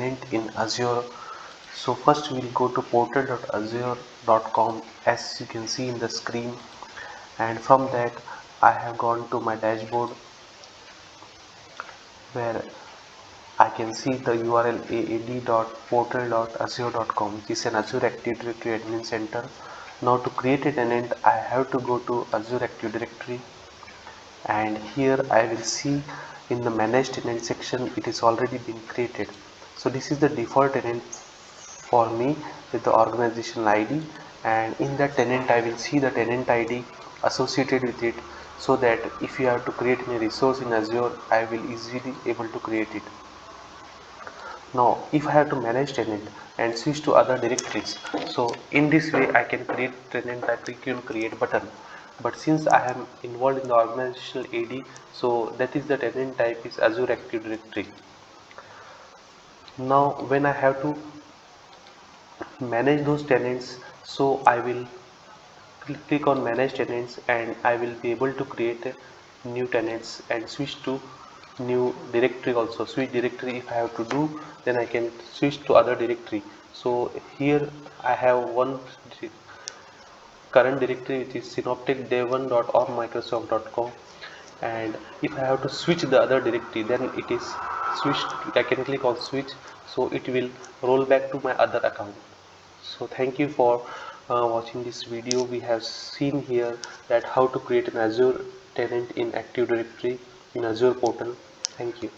tenant in Azure. So first we'll go to portal.azure.com as you can see in the screen, and from that I have gone to my dashboard where I can see the URL aad.portal.azure.com, which is an Azure Active Directory admin center. Now to create a tenant I have to go to Azure Active Directory, and here I will see in the manage tenant section it is already been created. So this is the default tenant for me with the organizational ID, and in that tenant I will see the tenant ID associated with it, so that if you have to create any resource in Azure I will easily able to create it. Now if I have to manage tenant and switch to other directories, so in this way I can create tenant by clicking on create button. But since I am involved in the organizational AD, so that is the tenant type is Azure Active Directory. Now when I have to manage those tenants, so I will click on manage tenants and I will be able to create new tenants and switch to new directory. Also switch directory if I have to do, then I can switch to other directory. So here I have one current directory which is synopticdev1.org.microsoft.com, and if I have to switch the other directory, then it is switched. I can click on switch, so it will roll back to my other account. So thank you for watching this video. We have seen here that how to create an Azure tenant in Active Directory in Azure portal. Thank you.